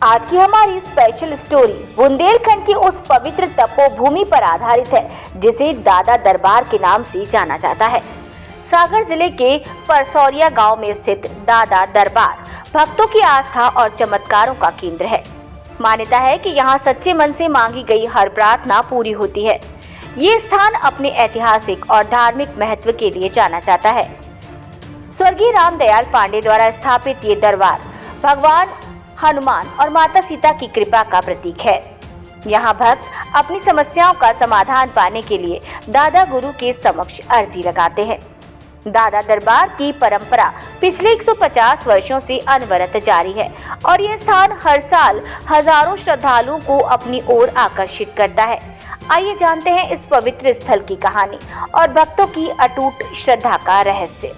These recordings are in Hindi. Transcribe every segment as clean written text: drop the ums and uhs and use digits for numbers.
आज की हमारी स्पेशल स्टोरी बुंदेलखंड की उस पवित्र तपोभूमि पर आधारित है जिसे दादा दरबार के नाम से जाना जाता है। सागर जिले के परसौरिया गांव में स्थित दादा दरबार भक्तों की आस्था और चमत्कारों का केंद्र है। मान्यता है कि यहाँ सच्चे मन से मांगी गई हर प्रार्थना पूरी होती है। ये स्थान अपने ऐतिहासिक और धार्मिक महत्व के लिए जाना जाता है। स्वर्गीय रामदयाल पांडे द्वारा स्थापित ये दरबार भगवान हनुमान और माता सीता की कृपा का प्रतीक है। यहाँ भक्त अपनी समस्याओं का समाधान पाने के लिए दादा गुरु के समक्ष अर्जी लगाते हैं। दादा दरबार की परंपरा पिछले 150 वर्षों से अनवरत जारी है और ये स्थान हर साल हजारों श्रद्धालुओं को अपनी ओर आकर्षित करता है। आइए जानते हैं इस पवित्र स्थल की कहानी और भक्तों की अटूट श्रद्धा का रहस्य।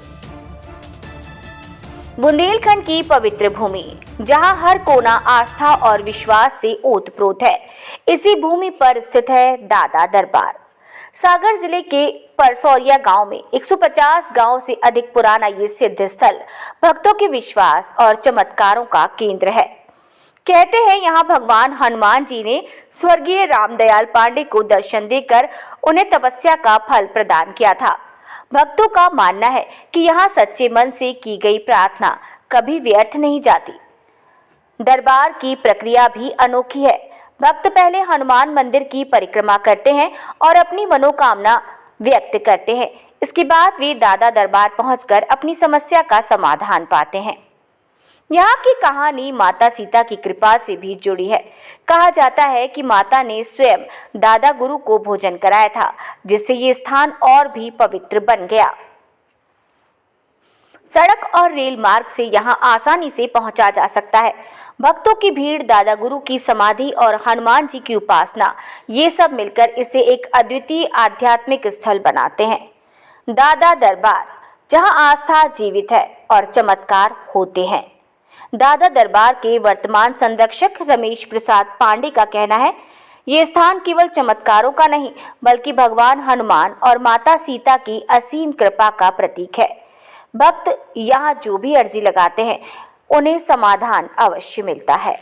बुंदेलखंड की पवित्र भूमि, जहां हर कोना आस्था और विश्वास से ओतप्रोत है, इसी भूमि पर स्थित है दादा दरबार। सागर जिले के परसौरिया गांव में 150 गांव से अधिक पुराना ये सिद्ध स्थल भक्तों के विश्वास और चमत्कारों का केंद्र है। कहते हैं यहाँ भगवान हनुमान जी ने स्वर्गीय रामदयाल पांडे को दर्शन देकर उन्हें तपस्या का फल प्रदान किया था। भक्तों का मानना है कि यहाँ सच्चे मन से की गई प्रार्थना कभी व्यर्थ नहीं जाती। दरबार की प्रक्रिया भी अनोखी है। भक्त पहले हनुमान मंदिर की परिक्रमा करते हैं और अपनी मनोकामना व्यक्त करते हैं। इसके बाद वे दादा दरबार पहुंचकर अपनी समस्या का समाधान पाते हैं। यहाँ की कहानी माता सीता की कृपा से भी जुड़ी है। कहा जाता है कि माता ने स्वयं दादा गुरु को भोजन कराया था, जिससे ये स्थान और भी पवित्र बन गया। सड़क और रेल मार्ग से यहाँ आसानी से पहुंचा जा सकता है। भक्तों की भीड़, दादा गुरु की समाधि और हनुमान जी की उपासना, ये सब मिलकर इसे एक अद्वितीय आध्यात्मिक स्थल बनाते हैं। दादा दरबार, जहाँ आस्था जीवित है और चमत्कार होते हैं। दादा दरबार के वर्तमान संरक्षक रमेश प्रसाद पांडे का कहना है, ये स्थान केवल चमत्कारों का नहीं बल्कि भगवान हनुमान और माता सीता की असीम कृपा का प्रतीक है। भक्त यहाँ जो भी अर्जी लगाते हैं उन्हें समाधान अवश्य मिलता है।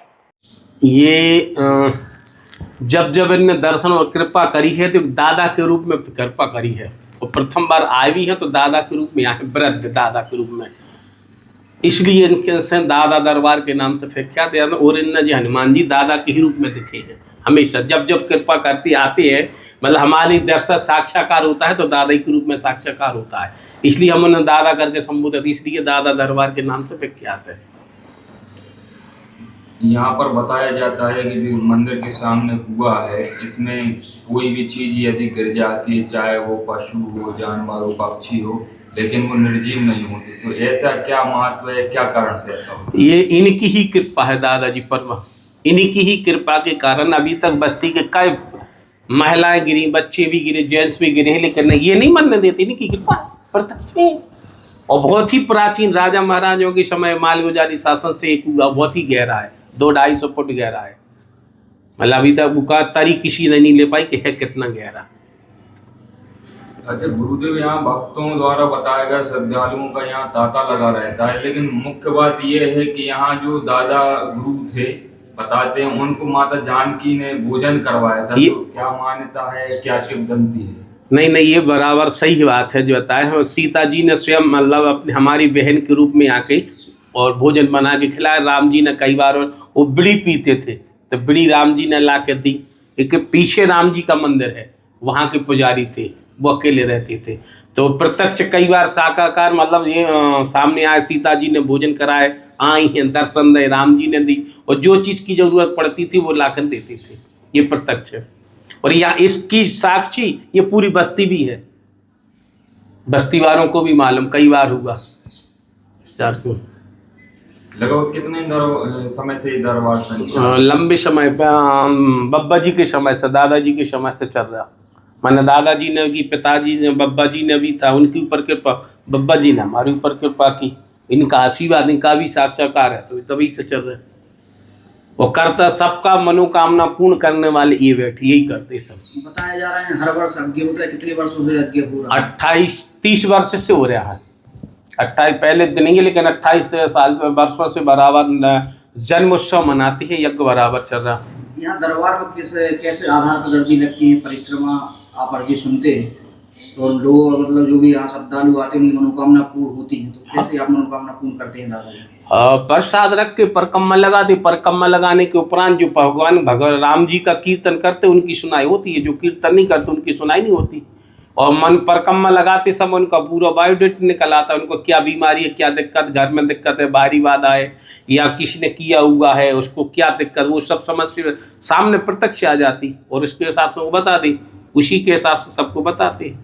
ये जब जब इनने दर्शन और कृपा करी है तो दादा के रूप में कृपा करी है और प्रथम बार आए भी हैं तो दादा के रूप में यहाँ वृद्ध दादा के रूप में, इसलिए इनके से दादा दरबार के नाम से प्रख्यात है। और इनने जी हनुमान जी दादा के ही रूप में दिखे हैं हमेशा। जब जब कृपा करती आती है, मतलब हमारी दर्शन साक्षात्कार होता है तो दादा के रूप में साक्षात्कार होता है, इसलिए हम उन्हें दादा करके संबोधित, इसलिए दादा दरबार के नाम से प्रख्यात है। यहाँ पर बताया जाता है कि जो मंदिर के सामने कुआं है, इसमें कोई भी चीज़ यदि गिर जाती है, चाहे वो पशु हो, जानवर हो, पक्षी हो, लेकिन वो निर्जीव नहीं होती, तो ऐसा क्या महत्व है, क्या कारण से ऐसा होता है? ये इनकी ही कृपा है दादाजी पर, इन्हीं की ही कृपा के कारण अभी तक बस्ती के कई महिलाएं गिरी, बच्चे भी गिरे, जेंट्स भी गिरे, लेकिन ये नहीं मानने देते। इनकी कृपा प्रत्यक्ष है और बहुत ही प्राचीन राजा महाराजों के समय मालगुजारी शासन से एक बहुत ही गहरा है, 200-250 फुट गहरा है। मतलब अभी तक उसका तरी किसी ने नहीं ले पाई कि है कितना गहरा। अच्छा गुरुदेव, यहाँ भक्तों द्वारा बताया गया श्रद्धालुओं का यहाँ तांता लगा रहता है, लेकिन मुख्य बात यह है कि यहाँ जो दादा गुरु थे बताते हैं उनको माता जानकी ने भोजन करवाया था, तो क्या मान्यता है, क्या किंवदंती है? नहीं, ये बराबर सही बात है जो बताया है। सीता जी ने स्वयं मतलब अपनी हमारी बहन के रूप में आके और भोजन बना के खिलाया। राम जी ने कई बार वो बीड़ी पीते थे तो बीड़ी राम जी ने ला के दी। एक पीछे राम जी का मंदिर है, वहाँ के पुजारी थे, वो अकेले रहते थे, तो प्रत्यक्ष कई बार साक्षात्कार मतलब ये सामने आए, सीता जी ने भोजन कराए, आई हैं, दर्शन दे, राम जी ने दी, और जो चीज़ की जरूरत पड़ती थी वो लाकर देते थे। ये प्रत्यक्ष है और यहाँ इसकी साक्षी ये पूरी बस्ती भी है, बस्ती वालों को भी मालूम, कई बार हुआ। लगभग कितने समय से दरबार? लंबे समय पे, बब्बा जी के समय से, दादाजी के समय से चल रहा। मैंने दादाजी ने की, पिताजी ने, बब्बा जी ने भी था, उनके ऊपर कृपा, बब्बा जी ने हमारे ऊपर कृपा की, इनका आशीर्वाद, इनका भी साक्षात्कार है, तो तभी से चल रहे। वो करता सबका मनोकामना पूर्ण करने वाले ये बैठे, यही करते सब। बताया जा रहा है हर वर्ष यज्ञ होता है, कितने वर्षों से यज्ञ हो रहा है? 28-30 वर्ष से हो रहा है। 28 पहले नहीं है, लेकिन 28 साल वर्षों से बराबर जन्मोत्सव मनाती है, यज्ञ बराबर चल रहा। यहाँ दरबार में कैसे कैसे आधार पर अर्जी लगती है? परिक्रमा आप अर्जी सुनते हैं तो लोग मतलब जो भी यहाँ श्रद्धालु आते हैं उनकी मनोकामना पूर्ण होती है, तो कैसे आप मनोकामना पूर्ण करते हैं दादा जी? प्रसाद रख के परिक्रमा लगाते, परिक्रमा लगाने के उपरांत जो भगवान राम जी का कीर्तन करते उनकी सुनाई होती है, जो कीर्तन नहीं करते उनकी सुनाई नहीं होती। और मन परिक्रमा लगाते समय उनका पूरा बायोडेटा निकल आता है, उनको क्या बीमारी है, क्या दिक्कत, घर में दिक्कत है, बाहरी बाधा है या किसी ने किया हुआ है उसको क्या दिक्कत, वो सब समस्या सामने प्रत्यक्ष आ जाती और उसके हिसाब से वो बता दी, उसी के हिसाब से सबको बताते।